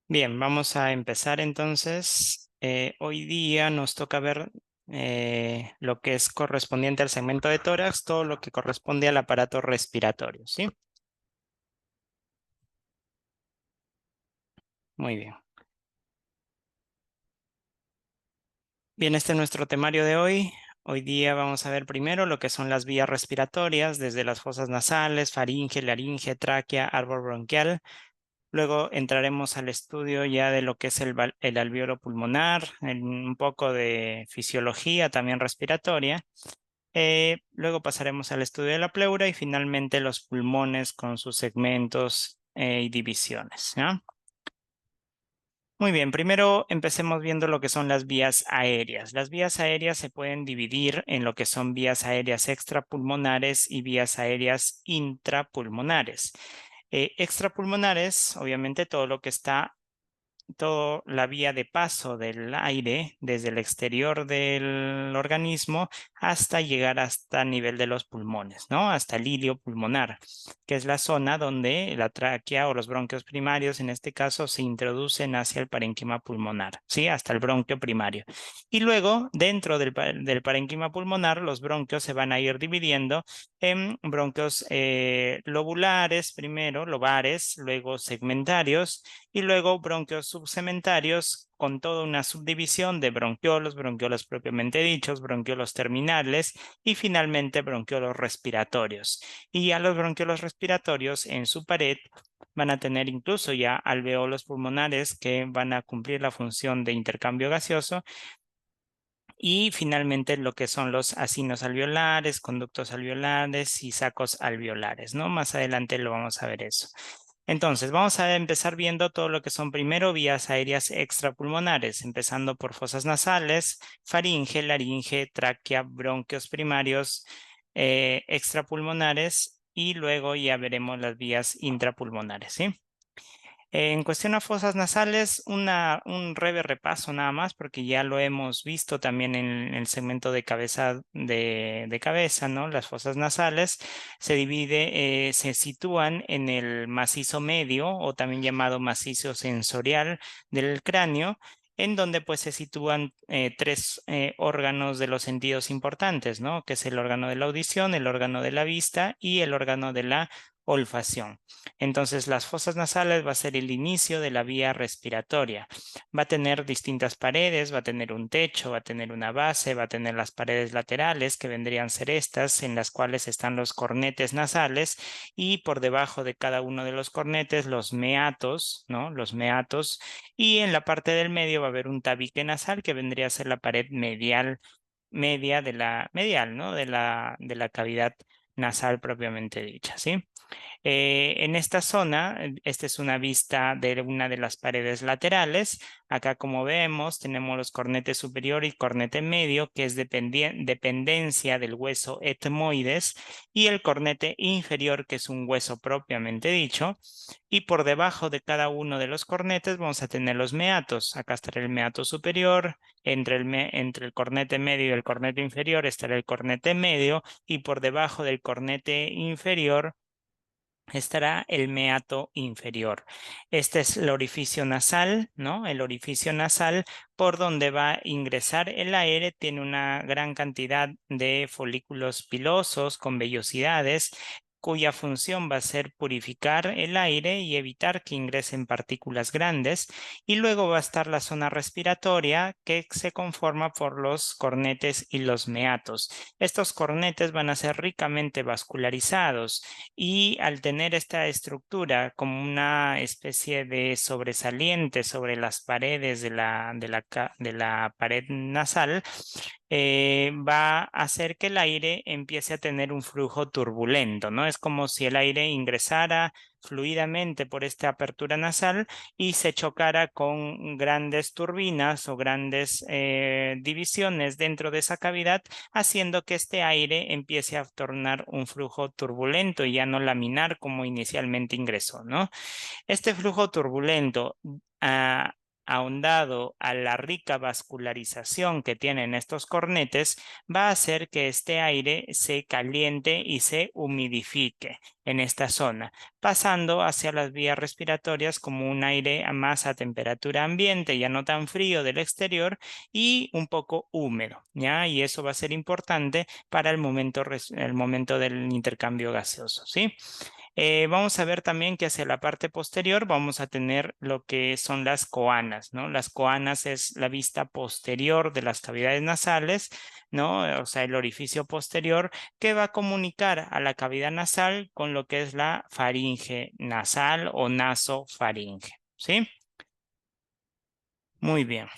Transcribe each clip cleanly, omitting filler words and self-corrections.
Bien, vamos a empezar entonces. Hoy día nos toca ver lo que es correspondiente al segmento de tórax, todo lo que corresponde al aparato respiratorio, ¿sí? Muy bien. Bien, este es nuestro temario de hoy. Hoy día vamos a ver primero lo que son las vías respiratorias, desde las fosas nasales, faringe, laringe, tráquea, árbol bronquial. Luego entraremos al estudio ya de lo que es el alveolo pulmonar, un poco de fisiología también respiratoria. Luego pasaremos al estudio de la pleura y finalmente los pulmones con sus segmentos y divisiones, ¿ya? Muy bien, primero empecemos viendo lo que son las vías aéreas. Las vías aéreas se pueden dividir en lo que son vías aéreas extrapulmonares y vías aéreas intrapulmonares. Extrapulmonares, obviamente todo lo que está toda la vía de paso del aire desde el exterior del organismo hasta llegar hasta el nivel de los pulmones, ¿no? Hasta el ilio pulmonar, que es la zona donde la tráquea o los bronquios primarios, en este caso, se introducen hacia el parénquima pulmonar, ¿sí? Hasta el bronquio primario. Y luego, dentro del parénquima pulmonar, los bronquios se van a ir dividiendo en bronquios lobulares primero, lobares, luego segmentarios y luego bronquios subsegmentarios con toda una subdivisión de bronquiolos propiamente dichos, bronquiolos terminales y finalmente bronquiolos respiratorios. Y a los bronquiolos respiratorios en su pared van a tener incluso ya alveolos pulmonares que van a cumplir la función de intercambio gaseoso y finalmente lo que son los acinos alveolares, conductos alveolares y sacos alveolares, ¿no? Más adelante lo vamos a ver eso. Entonces, vamos a empezar viendo todo lo que son primero vías aéreas extrapulmonares, empezando por fosas nasales, faringe, laringe, tráquea, bronquios primarios, extrapulmonares y luego ya veremos las vías intrapulmonares, ¿sí? En cuestión a fosas nasales, un breve repaso nada más, porque ya lo hemos visto también en el segmento de cabeza, de cabeza, ¿no? Las fosas nasales se sitúan en el macizo medio o también llamado macizo sensorial del cráneo, en donde pues se sitúan tres órganos de los sentidos importantes, ¿no? Que es el órgano de la audición, el órgano de la vista y el órgano de la olfacción. Entonces, las fosas nasales va a ser el inicio de la vía respiratoria. Va a tener distintas paredes, va a tener un techo, va a tener una base, va a tener las paredes laterales, que vendrían a ser estas, en las cuales están los cornetes nasales, y por debajo de cada uno de los cornetes, los meatos, ¿no? Los meatos, y en la parte del medio va a haber un tabique nasal, que vendría a ser la pared medial, ¿no? De la cavidad nasal propiamente dicha, ¿sí? En esta zona, esta es una vista de una de las paredes laterales. Acá, como vemos, tenemos los cornetes superior y cornete medio, que es dependencia del hueso etmoides, y el cornete inferior, que es un hueso propiamente dicho. Y por debajo de cada uno de los cornetes vamos a tener los meatos. Acá estará el meato superior, entre el cornete medio y el cornete inferior estará el cornete medio, y por debajo del cornete inferior estará el meato inferior. Este es el orificio nasal, ¿no? El orificio nasal por donde va a ingresar el aire tiene una gran cantidad de folículos pilosos con vellosidades cuya función va a ser purificar el aire y evitar que ingresen partículas grandes. Y luego va a estar la zona respiratoria que se conforma por los cornetes y los meatos. Estos cornetes van a ser ricamente vascularizados y al tener esta estructura como una especie de sobresaliente sobre las paredes de la pared nasal, va a hacer que el aire empiece a tener un flujo turbulento, ¿no? Es como si el aire ingresara fluidamente por esta apertura nasal y se chocara con grandes turbinas o grandes divisiones dentro de esa cavidad, haciendo que este aire empiece a tornar un flujo turbulento y ya no laminar como inicialmente ingresó, ¿no? Este flujo turbulento ahondado a la rica vascularización que tienen estos cornetes, va a hacer que este aire se caliente y se humidifique en esta zona, pasando hacia las vías respiratorias como un aire más a temperatura ambiente, ya no tan frío del exterior y un poco húmedo, ¿ya? Y eso va a ser importante para el momento del intercambio gaseoso, ¿sí? Vamos a ver también que hacia la parte posterior vamos a tener lo que son las coanas, ¿no? Las coanas es la vista posterior de las cavidades nasales, ¿no? O sea, el orificio posterior que va a comunicar a la cavidad nasal con lo que es la faringe nasal o nasofaringe, ¿sí? Muy bien.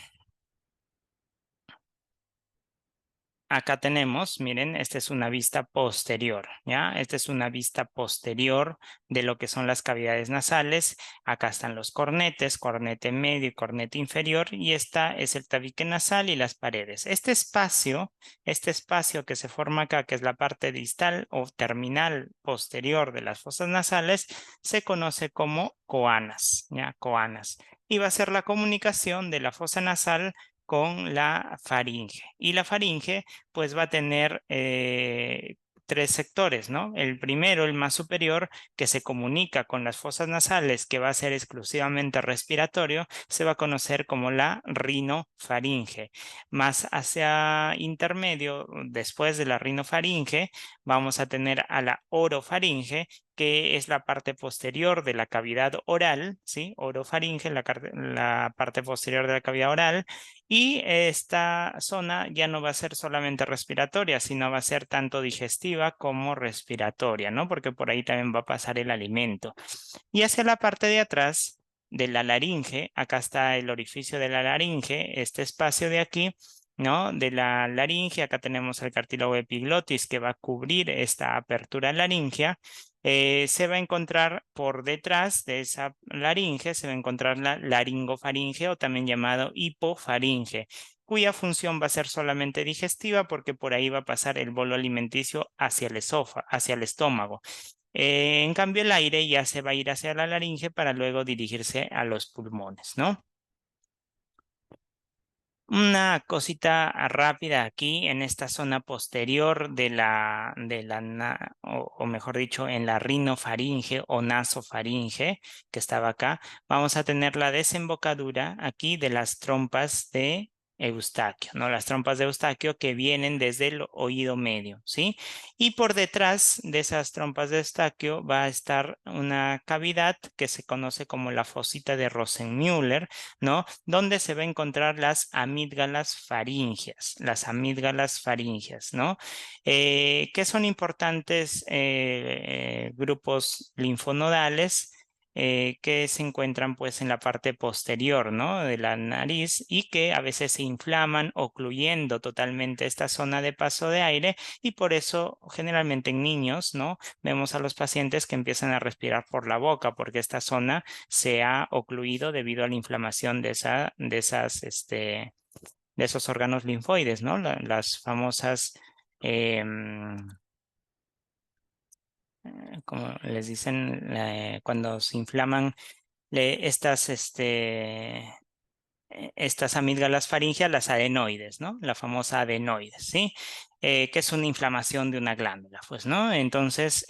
Acá tenemos, miren, esta es una vista posterior, ¿ya? Esta es una vista posterior de lo que son las cavidades nasales. Acá están los cornetes, cornete medio y cornete inferior, y esta es el tabique nasal y las paredes. Este espacio que se forma acá, que es la parte distal o terminal posterior de las fosas nasales, se conoce como coanas, ¿ya? Coanas. Y va a ser la comunicación de la fosa nasal con la faringe. Y la faringe pues va a tener tres sectores, ¿no? El primero, el más superior, que se comunica con las fosas nasales, que va a ser exclusivamente respiratorio, se va a conocer como la rinofaringe. Más hacia intermedio, después de la rinofaringe, vamos a tener a la orofaringe, que es la parte posterior de la cavidad oral, ¿sí? Orofaringe, la parte posterior de la cavidad oral, y esta zona ya no va a ser solamente respiratoria, sino va a ser tanto digestiva como respiratoria, ¿no? Porque por ahí también va a pasar el alimento. Y hacia la parte de atrás de la laringe, acá está el orificio de la laringe, este espacio de aquí, ¿no? De la laringe, acá tenemos el cartílago epiglotis que va a cubrir esta apertura laringea. Se va a encontrar por detrás de esa laringe, se va a encontrar la laringofaringe o también llamado hipofaringe, cuya función va a ser solamente digestiva porque por ahí va a pasar el bolo alimenticio hacia el hacia el estómago. En cambio, el aire ya se va a ir hacia la laringe para luego dirigirse a los pulmones, ¿no? Una cosita rápida aquí en esta zona posterior o mejor dicho, en la rinofaringe o nasofaringe que estaba acá, vamos a tener la desembocadura aquí de las trompas de Eustaquio, ¿no? Las trompas de Eustaquio que vienen desde el oído medio, ¿sí? Y por detrás de esas trompas de Eustaquio va a estar una cavidad que se conoce como la fosita de Rosenmüller, ¿no? Donde se va a encontrar las amígdalas faringias, ¿no? Que son importantes grupos linfonodales que se encuentran pues en la parte posterior, ¿no? De la nariz y que a veces se inflaman ocluyendo totalmente esta zona de paso de aire y por eso generalmente en niños, ¿no? Vemos a los pacientes que empiezan a respirar por la boca porque esta zona se ha ocluido debido a la inflamación de esos órganos linfoides, ¿no? Las famosas, como les dicen, cuando se inflaman estas, estas amígdalas faringias, las adenoides, ¿no? La famosa adenoides, ¿sí? Que es una inflamación de una glándula, pues, ¿no? Entonces,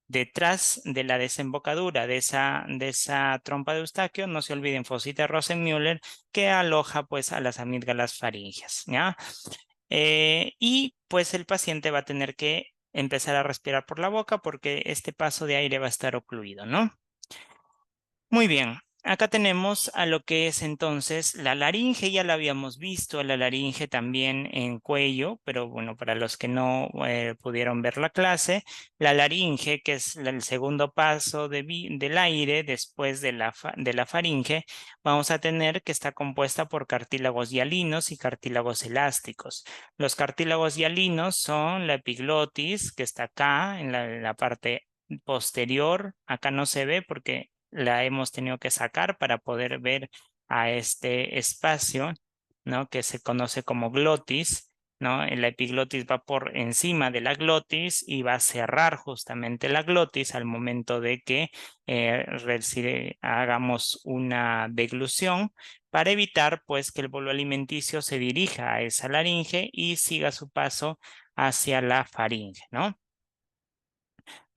detrás de la desembocadura de esa trompa de Eustaquio, no se olviden fosita Rosenmüller, que aloja, pues, a las amígdalas faringias, ¿ya? Y, pues, el paciente va a tener que empezar a respirar por la boca porque este paso de aire va a estar ocluido, ¿no? Muy bien, acá tenemos a lo que es entonces la laringe, ya la habíamos visto, la laringe también en cuello, pero bueno, para los que no pudieron ver la clase, la laringe, que es el segundo paso del aire después de de la faringe, vamos a tener que está compuesta por cartílagos hialinos y cartílagos elásticos. Los cartílagos hialinos son la epiglotis, que está acá en la parte posterior, acá no se ve porque la hemos tenido que sacar para poder ver a este espacio, ¿no? Que se conoce como glotis. ¿no? La epiglotis va por encima de la glotis y va a cerrar justamente la glotis al momento de que hagamos una deglución para evitar pues que el bolo alimenticio se dirija a esa laringe y siga su paso hacia la faringe, ¿no?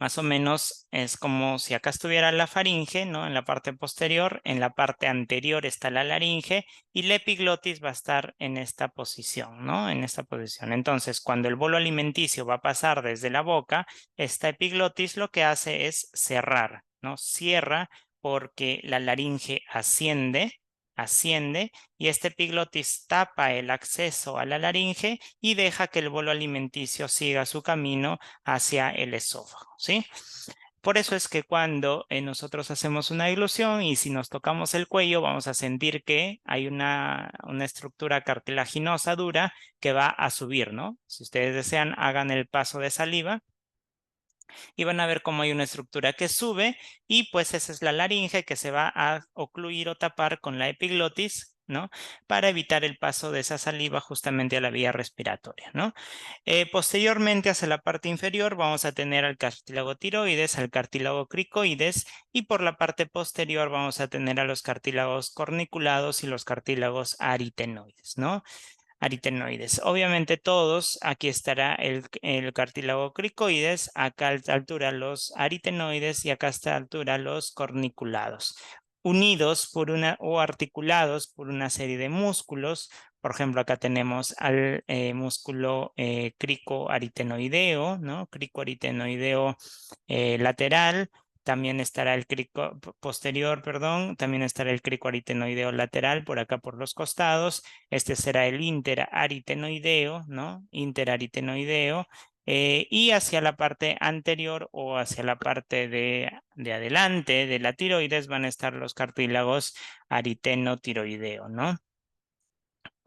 Más o menos es como si acá estuviera la faringe, ¿no? En la parte posterior, en la parte anterior está la laringe y la epiglotis va a estar en esta posición, ¿no? En esta posición. Entonces, cuando el bolo alimenticio va a pasar desde la boca, esta epiglotis lo que hace es cerrar, ¿no? Cierra porque la laringe asciende y este epiglotis tapa el acceso a la laringe y deja que el bolo alimenticio siga su camino hacia el esófago, ¿sí? Por eso es que cuando nosotros hacemos una deglución y si nos tocamos el cuello, vamos a sentir que hay una estructura cartilaginosa dura que va a subir, ¿no? Si ustedes desean, hagan el paso de saliva y van a ver cómo hay una estructura que sube y pues esa es la laringe que se va a ocluir o tapar con la epiglotis, ¿no? Para evitar el paso de esa saliva justamente a la vía respiratoria, ¿no? Posteriormente, hacia la parte inferior, vamos a tener al cartílago tiroides, al cartílago cricoides y por la parte posterior vamos a tener a los cartílagos corniculados y los cartílagos aritenoides, ¿no? Aritenoides. Obviamente todos, aquí estará el cartílago cricoides, acá a esta altura los aritenoides y acá a esta altura los corniculados, unidos por una o articulados por una serie de músculos. Por ejemplo, acá tenemos al músculo cricoaritenoideo, ¿no? Cricoaritenoideo lateral. También estará el crico posterior, perdón, también estará el cricoaritenoideo lateral por acá por los costados. Este será el interaritenoideo, ¿no? Interaritenoideo. Y hacia la parte anterior o hacia la parte de adelante de la tiroides van a estar los cartílagos aritenotiroideo, ¿no?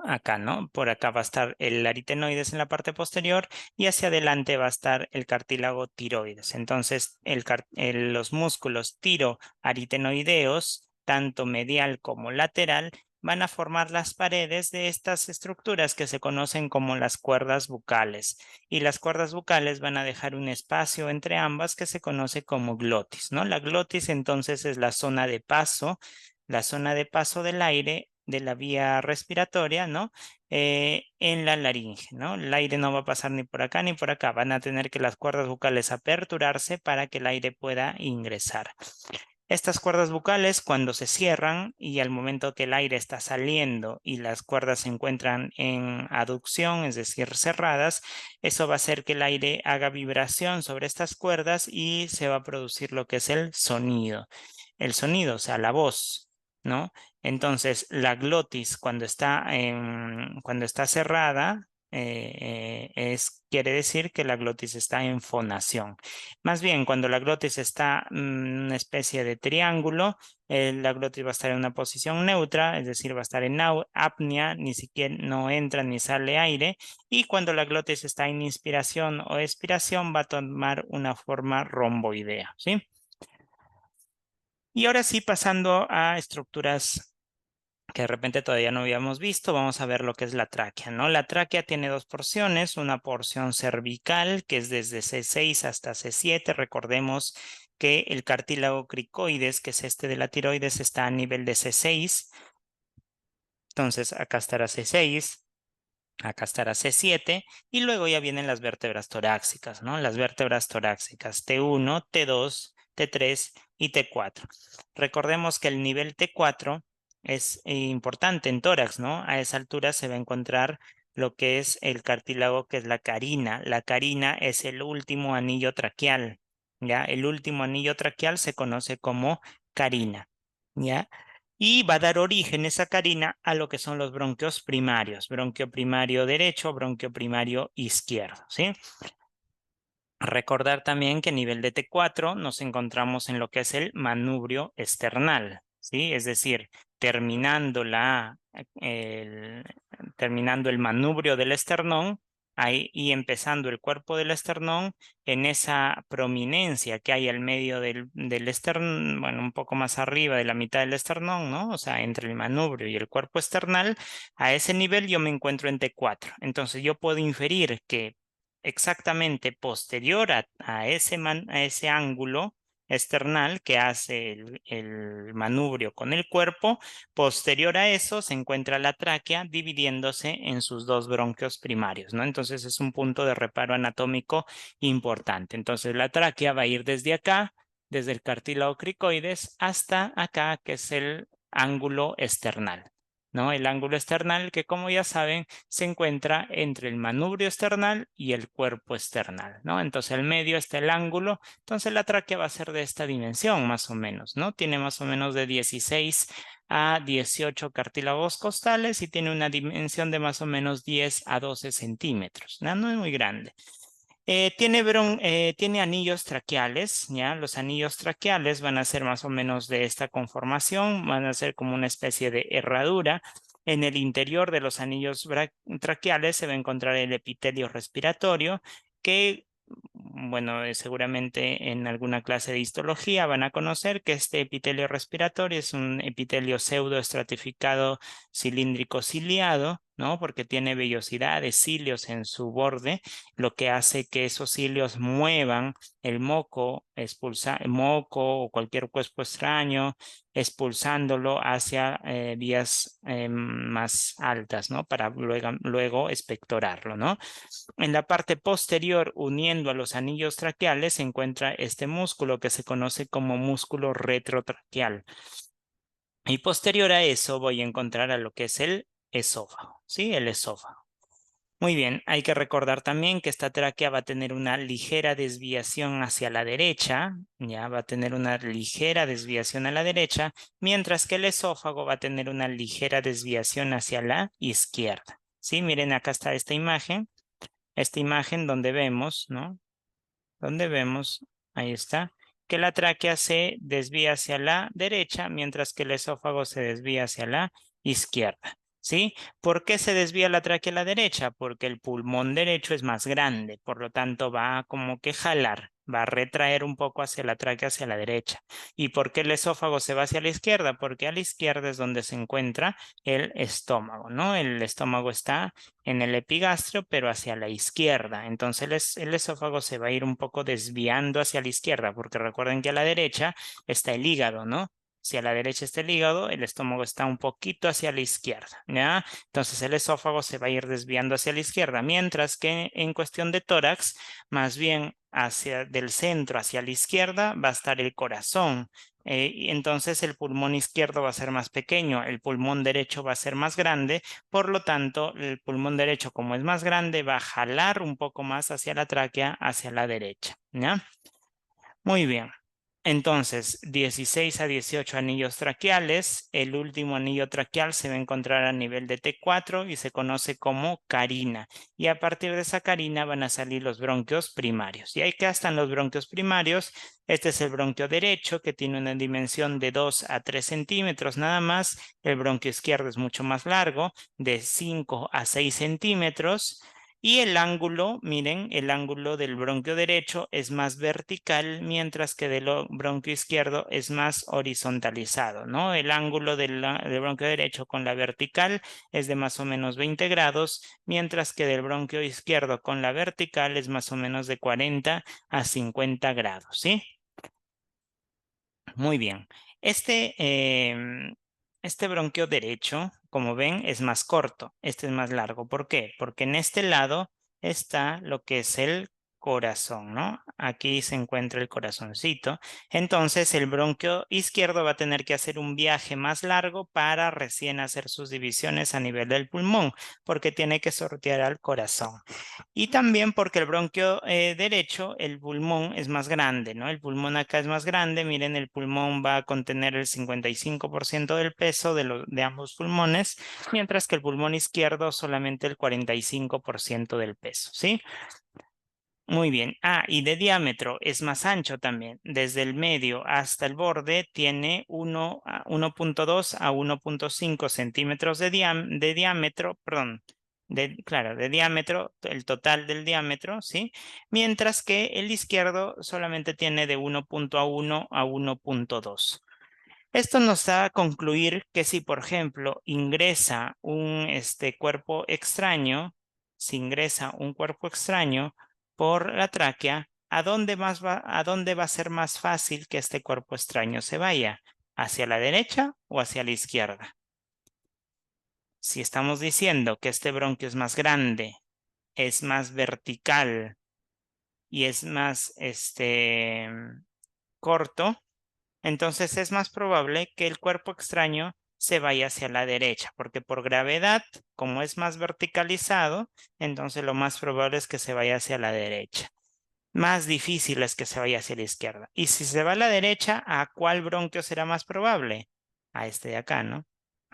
Acá, ¿no? Por acá va a estar el aritenoides en la parte posterior y hacia adelante va a estar el cartílago tiroides. Entonces, los músculos tiroaritenoideos, tanto medial como lateral, van a formar las paredes de estas estructuras que se conocen como las cuerdas bucales. Y las cuerdas bucales van a dejar un espacio entre ambas que se conoce como glotis, ¿no? La glotis entonces es la zona de paso del aire de la vía respiratoria, ¿no? En la laringe, ¿no? El aire no va a pasar ni por acá ni por acá. Van a tener que las cuerdas bucales aperturarse para que el aire pueda ingresar. Estas cuerdas bucales, cuando se cierran y al momento que el aire está saliendo y las cuerdas se encuentran en aducción, es decir, cerradas, eso va a hacer que el aire haga vibración sobre estas cuerdas y se va a producir lo que es el sonido. El sonido, o sea, la voz, ¿no? Entonces, la glotis cuando está cerrada, quiere decir que la glotis está en fonación. Más bien, cuando la glotis está en una especie de triángulo, la glotis va a estar en una posición neutra, es decir, va a estar en apnea, ni siquiera no entra ni sale aire. Y cuando la glotis está en inspiración o expiración, va a tomar una forma romboidea, ¿sí? Y ahora sí, pasando a estructuras que de repente todavía no habíamos visto, vamos a ver lo que es la tráquea, ¿no? La tráquea tiene dos porciones, una porción cervical que es desde C6 hasta C7, recordemos que el cartílago cricoides, que es este de la tiroides, está a nivel de C6, entonces acá estará C6, acá estará C7 y luego ya vienen las vértebras torácicas, ¿no? Las vértebras torácicas T1, T2, T3 y T4. Recordemos que el nivel T4 es importante en tórax, ¿no? A esa altura se va a encontrar lo que es el cartílago, que es la carina. La carina es el último anillo traqueal, ¿ya? El último anillo traqueal se conoce como carina, ¿ya? Y va a dar origen esa carina a lo que son los bronquios primarios, bronquio primario derecho, bronquio primario izquierdo, ¿sí? Recordar también que a nivel de T4 nos encontramos en lo que es el manubrio esternal, ¿sí? Es decir, terminando terminando el manubrio del esternón, ahí, y empezando el cuerpo del esternón, en esa prominencia que hay al medio del esternón, bueno, un poco más arriba de la mitad del esternón, ¿no? O sea, entre el manubrio y el cuerpo esternal, a ese nivel yo me encuentro en T4. Entonces yo puedo inferir que exactamente posterior a ese ángulo external que hace el manubrio con el cuerpo, posterior a eso se encuentra la tráquea dividiéndose en sus dos bronquios primarios, ¿no? Entonces es un punto de reparo anatómico importante. Entonces la tráquea va a ir desde acá, desde el cartílago cricoides hasta acá, que es el ángulo external, ¿no? El ángulo external que, como ya saben, se encuentra entre el manubrio external y el cuerpo external, ¿no? Entonces al medio está el ángulo. Entonces la tráquea va a ser de esta dimensión más o menos, ¿no? Tiene más o menos de 16 a 18 cartílagos costales y tiene una dimensión de más o menos 10 a 12 centímetros, ¿no? No es muy grande. Tiene anillos traqueales, ¿ya? Los anillos traqueales van a ser más o menos de esta conformación, van a ser como una especie de herradura. En el interior de los anillos traqueales se va a encontrar el epitelio respiratorio, que, bueno, seguramente en alguna clase de histología van a conocer que este epitelio respiratorio es un epitelio pseudoestratificado cilíndrico ciliado, ¿no? Porque tiene vellosidad de cilios en su borde, lo que hace que esos cilios muevan el moco, el moco o cualquier cuerpo extraño, expulsándolo hacia vías más altas, ¿no? Para luego expectorarlo, ¿no? En la parte posterior, uniendo a los anillos traqueales, se encuentra este músculo que se conoce como músculo retrotraqueal. Y posterior a eso voy a encontrar a lo que es el esófago, ¿sí? El esófago. Muy bien, hay que recordar también que esta tráquea va a tener una ligera desviación hacia la derecha, ya va a tener una ligera desviación a la derecha, mientras que el esófago va a tener una ligera desviación hacia la izquierda. Sí, miren, acá está esta imagen donde vemos, ¿no? Donde vemos, ahí está, que la tráquea se desvía hacia la derecha, mientras que el esófago se desvía hacia la izquierda. ¿Sí? ¿Por qué se desvía la tráquea a la derecha? Porque el pulmón derecho es más grande, por lo tanto va a como que jalar, va a retraer un poco hacia la tráquea hacia la derecha. ¿Y por qué el esófago se va hacia la izquierda? Porque a la izquierda es donde se encuentra el estómago, ¿no? El estómago está en el epigastrio, pero hacia la izquierda. Entonces el esófago se va a ir un poco desviando hacia la izquierda, porque recuerden que a la derecha está el hígado, ¿no? Si a la derecha está el hígado, el estómago está un poquito hacia la izquierda, ¿ya? Entonces el esófago se va a ir desviando hacia la izquierda, mientras que en cuestión de tórax, más bien hacia del centro hacia la izquierda va a estar el corazón. Y entonces el pulmón izquierdo va a ser más pequeño, el pulmón derecho va a ser más grande, por lo tanto el pulmón derecho, como es más grande, va a jalar un poco más hacia la tráquea, hacia la derecha, ¿ya? Muy bien. Entonces, 16 a 18 anillos traqueales. El último anillo traqueal se va a encontrar a nivel de T4 y se conoce como carina. Y a partir de esa carina van a salir los bronquios primarios. Y ahí que están los bronquios primarios. Este es el bronquio derecho, que tiene una dimensión de 2 a 3 centímetros nada más. El bronquio izquierdo es mucho más largo, de 5 a 6 centímetros. Y el ángulo, miren, el ángulo del bronquio derecho es más vertical, mientras que del bronquio izquierdo es más horizontalizado, ¿no? El ángulo del bronquio derecho con la vertical es de más o menos 20 grados, mientras que del bronquio izquierdo con la vertical es más o menos de 40 a 50 grados, ¿sí? Muy bien. Este bronquio derecho, como ven, es más corto. Este es más largo. ¿Por qué? Porque en este lado está lo que es el corazón, ¿no? Aquí se encuentra el corazoncito. Entonces, el bronquio izquierdo va a tener que hacer un viaje más largo para recién hacer sus divisiones a nivel del pulmón, porque tiene que sortear al corazón. Y también porque el bronquio derecho, el pulmón es más grande, ¿no? El pulmón acá es más grande. Miren, el pulmón va a contener el 55% del peso de ambos pulmones, mientras que el pulmón izquierdo solamente el 45% del peso, ¿sí? Muy bien. Ah, y de diámetro es más ancho también. Desde el medio hasta el borde tiene 1.2 a 1.5 centímetros de diámetro, perdón, claro, de diámetro, el total del diámetro, ¿sí? Mientras que el izquierdo solamente tiene de 1.1 a 1.2. Esto nos da a concluir que si, por ejemplo, ingresa un cuerpo extraño, si ingresa un cuerpo extraño por la tráquea, ¿a dónde va a ser más fácil que este cuerpo extraño se vaya? ¿Hacia la derecha o hacia la izquierda? Si estamos diciendo que este bronquio es más grande, es más vertical y es más corto, entonces es más probable que el cuerpo extraño se vaya hacia la derecha, porque por gravedad, como es más verticalizado, entonces lo más probable es que se vaya hacia la derecha. Más difícil es que se vaya hacia la izquierda. Y si se va a la derecha, ¿a cuál bronquio será más probable? A este de acá, ¿no?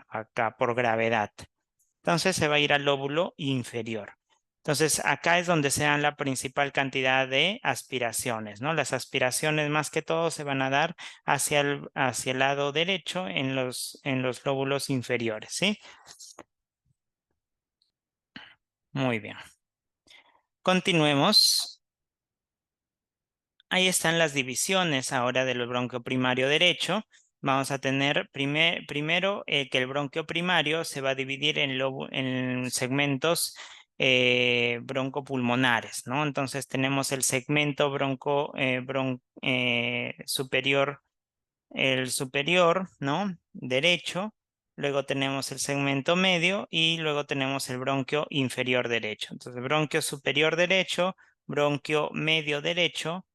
Acá por gravedad. Entonces se va a ir al lóbulo inferior. Entonces acá es donde se dan la principal cantidad de aspiraciones, ¿no? Las aspiraciones más que todo se van a dar hacia el lado derecho en los lóbulos inferiores, ¿sí? Muy bien. Continuemos. Ahí están las divisiones ahora del bronquio primario derecho. Vamos a tener primero que el bronquio primario se va a dividir en segmentos broncopulmonares, ¿no? Entonces tenemos el segmento superior, el superior, ¿no? Derecho. Luego tenemos el segmento medio y luego tenemos el bronquio inferior derecho. Entonces, bronquio superior derecho, bronquio medio derecho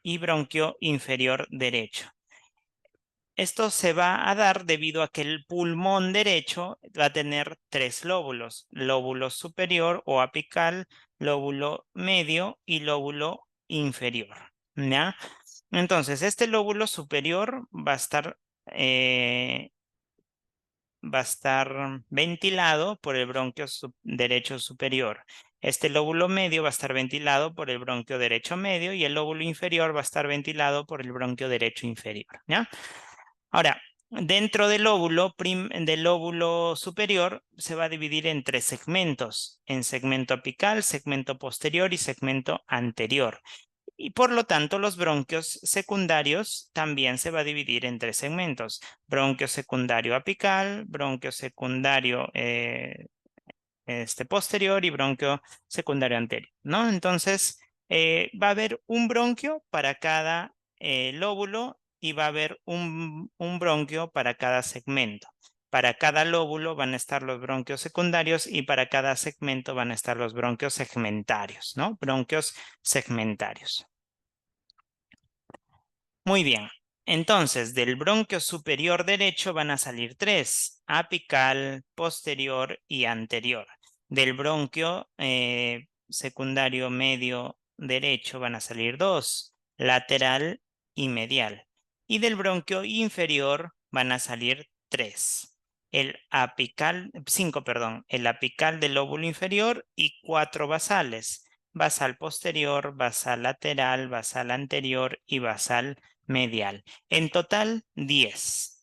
y bronquio inferior derecho. Esto se va a dar debido a que el pulmón derecho va a tener tres lóbulos: lóbulo superior o apical, lóbulo medio y lóbulo inferior, ¿ya? Entonces, este lóbulo superior va a estar ventilado por el bronquio derecho superior. Este lóbulo medio va a estar ventilado por el bronquio derecho medio y el lóbulo inferior va a estar ventilado por el bronquio derecho inferior, ¿ya? Ahora, dentro del lóbulo superior se va a dividir en tres segmentos: en segmento apical, segmento posterior y segmento anterior. Y por lo tanto, los bronquios secundarios también se va a dividir en tres segmentos: bronquio secundario apical, bronquio secundario posterior y bronquio secundario anterior, ¿no? Entonces, va a haber un bronquio para cada lóbulo y va a haber un bronquio para cada segmento. Para cada lóbulo van a estar los bronquios secundarios y para cada segmento van a estar los bronquios segmentarios, ¿no? Bronquios segmentarios. Muy bien. Entonces, del bronquio superior derecho van a salir tres: apical, posterior y anterior. Del bronquio secundario medio derecho van a salir dos: lateral y medial. Y del bronquio inferior van a salir tres: cinco, perdón, el apical del lóbulo inferior y cuatro basales: basal posterior, basal lateral, basal anterior y basal medial. En total, 10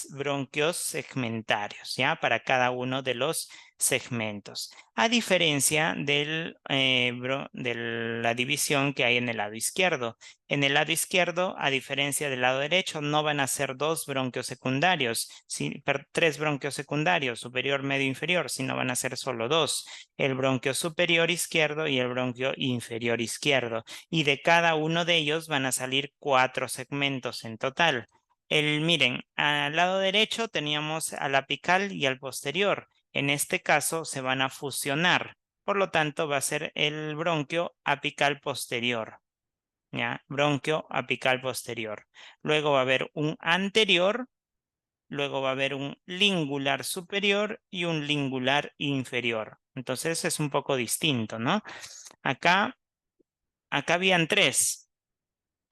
bronquios segmentarios, ¿ya? Para cada uno de los segmentos. A diferencia de la división que hay en el lado izquierdo. En el lado izquierdo, a diferencia del lado derecho, no van a ser dos bronquios secundarios, tres bronquios secundarios, superior, medio, inferior, sino van a ser solo dos: el bronquio superior izquierdo y el bronquio inferior izquierdo. Y de cada uno de ellos van a salir 4 segmentos en total. Miren, al lado derecho teníamos al apical y al posterior. En este caso se van a fusionar. Por lo tanto, va a ser el bronquio apical posterior, ¿ya? Bronquio apical posterior. Luego va a haber un anterior, luego va a haber un lingular superior y un lingular inferior. Entonces es un poco distinto, ¿no? Acá habían tres: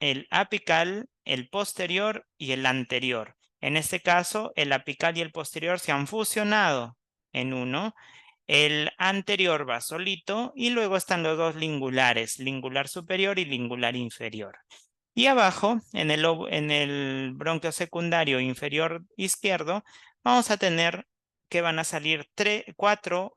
el apical, el posterior y el anterior. En este caso, el apical y el posterior se han fusionado en uno. El anterior va solito y luego están los dos lingulares: lingular superior y lingular inferior. Y abajo, en el bronquio secundario inferior izquierdo, vamos a tener que van a salir cuatro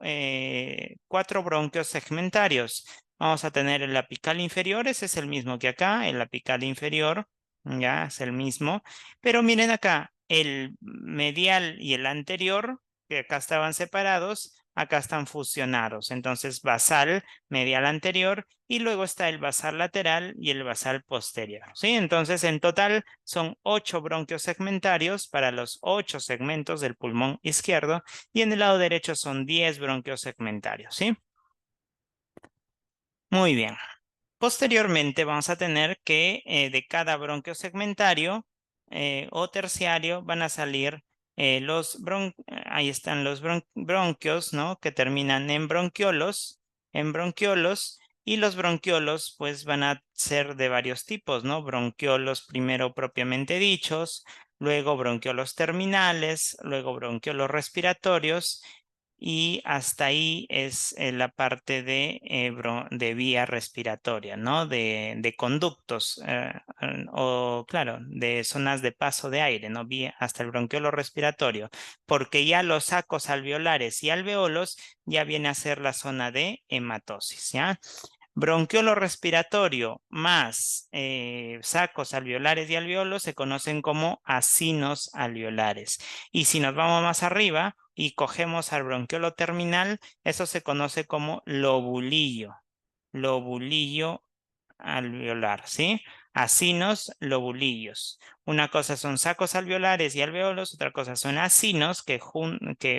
bronquios segmentarios. Vamos a tener el apical inferior, ese es el mismo que acá, el apical inferior, ya es el mismo. Pero miren acá, el medial y el anterior, que acá estaban separados, acá están fusionados. Entonces, basal, medial anterior, y luego está el basal lateral y el basal posterior. ¿Sí? Entonces, en total son 8 bronquios segmentarios para los 8 segmentos del pulmón izquierdo, y en el lado derecho son 10 bronquios segmentarios. ¿Sí? Muy bien. Posteriormente vamos a tener que de cada bronquio segmentario o terciario van a salir ahí están los bronquios, ¿no? Que terminan en bronquiolos, y los bronquiolos pues van a ser de varios tipos, ¿no? Bronquiolos primero propiamente dichos, luego bronquiolos terminales, luego bronquiolos respiratorios, y hasta ahí es la parte de vía respiratoria, ¿no? De conductos, o claro, de zonas de paso de aire, ¿no? Vía hasta el bronquiolo respiratorio, porque ya los sacos alveolares y alveolos ya viene a ser la zona de hematosis, ¿ya? Bronquiolo respiratorio más sacos alveolares y alveolos se conocen como acinos alveolares. Y si nos vamos más arriba y cogemos al bronquiolo terminal, eso se conoce como lobulillo alveolar, ¿sí? Acinos, lobulillos. Una cosa son sacos alveolares y alveolos, otra cosa son acinos que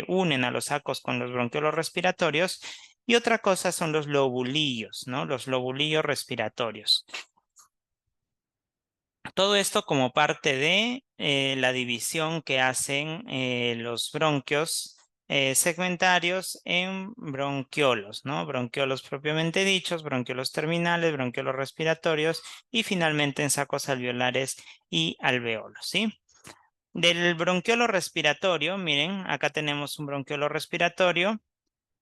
unen a los sacos con los bronquiolos respiratorios, y otra cosa son los lobulillos, ¿no? Los lobulillos respiratorios. Todo esto como parte de la división que hacen los bronquios segmentarios en bronquiolos, ¿no? Bronquiolos propiamente dichos, bronquiolos terminales, bronquiolos respiratorios, y finalmente en sacos alveolares y alveolos, ¿sí? Del bronquiolo respiratorio, miren, acá tenemos un bronquiolo respiratorio.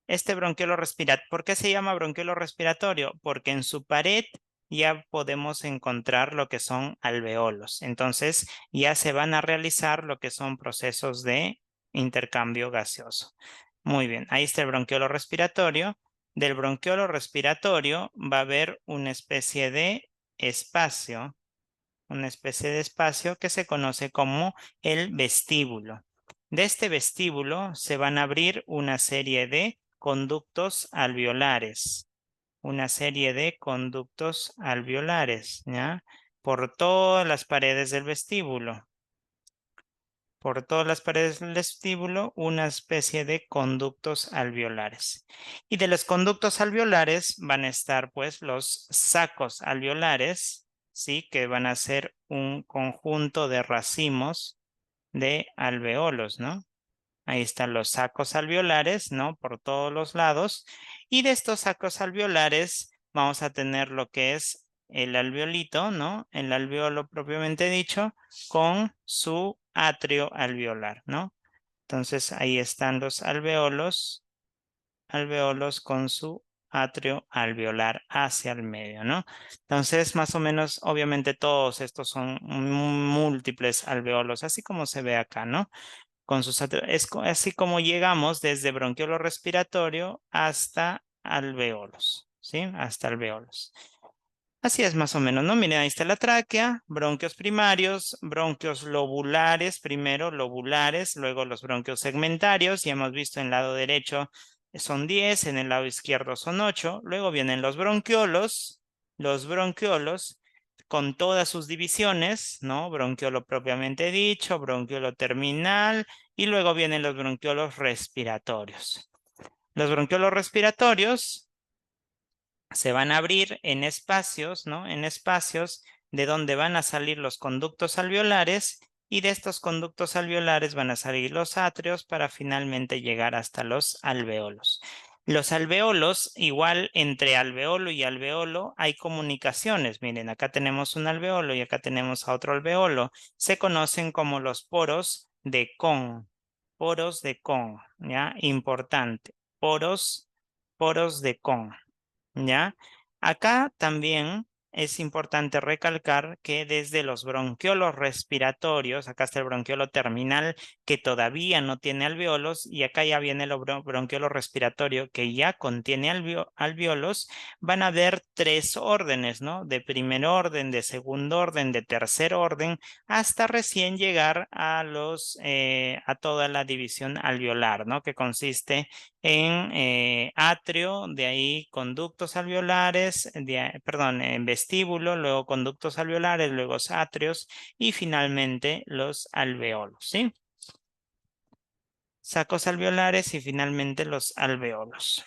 Este bronquiolo respiratorio, ¿por qué se llama bronquiolo respiratorio? Porque en su pared ya podemos encontrar lo que son alveolos. Entonces ya se van a realizar lo que son procesos de intercambio gaseoso. Muy bien, ahí está el bronquiolo respiratorio. Del bronquiolo respiratorio va a haber una especie de espacio que se conoce como el vestíbulo. De este vestíbulo se van a abrir una serie de conductos alveolares, ¿ya? Por todas las paredes del vestíbulo. Por todas las paredes del vestíbulo, una especie de conductos alveolares. Y de los conductos alveolares van a estar pues los sacos alveolares, ¿sí? Que van a ser un conjunto de racimos de alveolos, ¿no? Ahí están los sacos alveolares, ¿no? Por todos los lados. Y de estos sacos alveolares vamos a tener lo que es el alveolito, ¿no? El alveolo propiamente dicho, con su atrio alveolar, ¿no? Entonces ahí están los alveolos con su atrio alveolar hacia el medio, ¿no? Entonces, más o menos, obviamente todos estos son múltiples alveolos, así como se ve acá, ¿no? Con sus así como llegamos desde bronquiolo respiratorio hasta alveolos, ¿sí? Hasta alveolos. Así es más o menos, ¿no? Miren, ahí está la tráquea, bronquios primarios, bronquios lobulares, primero lobulares, luego los bronquios segmentarios, y hemos visto en el lado derecho son 10, en el lado izquierdo son 8, luego vienen los bronquiolos con todas sus divisiones, ¿no? Bronquiolo propiamente dicho, bronquiolo terminal, y luego vienen los bronquiolos respiratorios. Los bronquiolos respiratorios se van a abrir en espacios, ¿no? En espacios de donde van a salir los conductos alveolares, y de estos conductos alveolares van a salir los atrios para finalmente llegar hasta los alveolos. Los alveolos, igual entre alveolo y alveolo hay comunicaciones. Miren, acá tenemos un alveolo y acá tenemos a otro alveolo. Se conocen como los poros de Kohn. Poros de Kohn, ¿ya? Importante. Poros de Kohn. ¿Ya? Acá también es importante recalcar que desde los bronquiolos respiratorios, acá está el bronquiolo terminal que todavía no tiene alveolos y acá ya viene el bronquiolo respiratorio que ya contiene alveolos, van a haber 3 órdenes, ¿no? De primer orden, de segundo orden, de tercer orden, hasta recién llegar a a toda la división alveolar, ¿no? Que consiste en atrio, de ahí conductos alveolares, perdón, en vestíbulo, luego conductos alveolares, luego atrios y finalmente los alveolos, ¿sí? Sacos alveolares y finalmente los alveolos.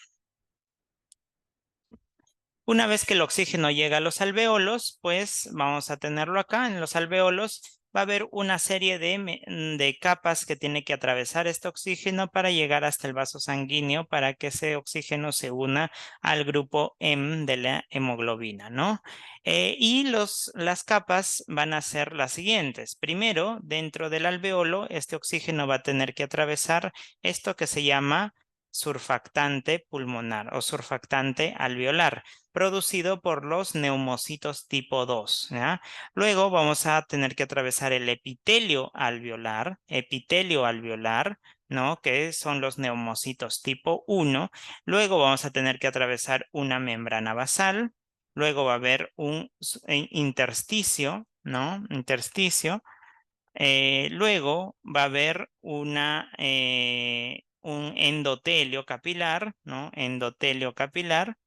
Una vez que el oxígeno llega a los alveolos, pues vamos a tenerlo acá en los alveolos. Va a haber una serie de capas que tiene que atravesar este oxígeno para llegar hasta el vaso sanguíneo para que ese oxígeno se una al grupo M de la hemoglobina, ¿no? Y las capas van a ser las siguientes. Primero, dentro del alveolo, este oxígeno va a tener que atravesar esto que se llama surfactante pulmonar o surfactante alveolar producido por los neumocitos tipo 2, ¿ya? Luego vamos a tener que atravesar el epitelio alveolar, ¿no? Que son los neumocitos tipo 1. Luego vamos a tener que atravesar una membrana basal. Luego va a haber un intersticio, ¿no? Intersticio. Luego va a haber un endotelio capilar, ¿no? Endotelio capilar.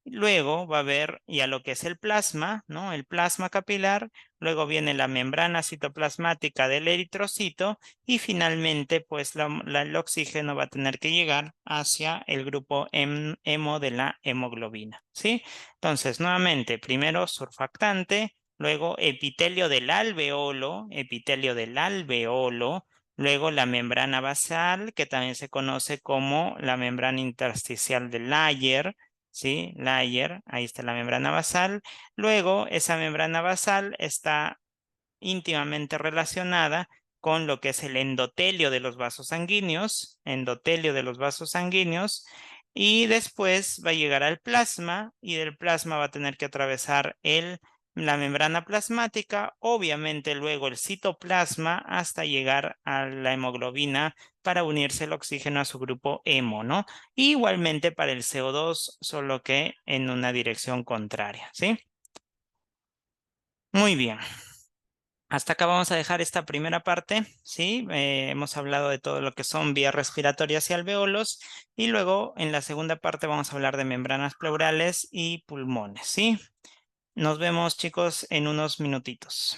Luego va a haber ya lo que es el plasma, ¿no? El plasma capilar. Luego viene la membrana citoplasmática del eritrocito y finalmente pues el oxígeno va a tener que llegar hacia el grupo hemo de la hemoglobina, ¿sí? Entonces, nuevamente, primero surfactante, luego epitelio del alveolo, luego la membrana basal, que también se conoce como la membrana intersticial de Layer, ¿sí? Layer, ahí está la membrana basal. Luego, esa membrana basal está íntimamente relacionada con lo que es el endotelio de los vasos sanguíneos, y después va a llegar al plasma y del plasma va a tener que atravesar la membrana plasmática, obviamente luego el citoplasma hasta llegar a la hemoglobina para unirse el oxígeno a su grupo hemo, ¿no? Igualmente para el CO2, solo que en una dirección contraria, ¿sí? Muy bien. Hasta acá vamos a dejar esta primera parte, ¿sí? Hemos hablado de todo lo que son vías respiratorias y alveolos y luego en la segunda parte vamos a hablar de membranas pleurales y pulmones, ¿sí? Nos vemos, chicos, en unos minutitos.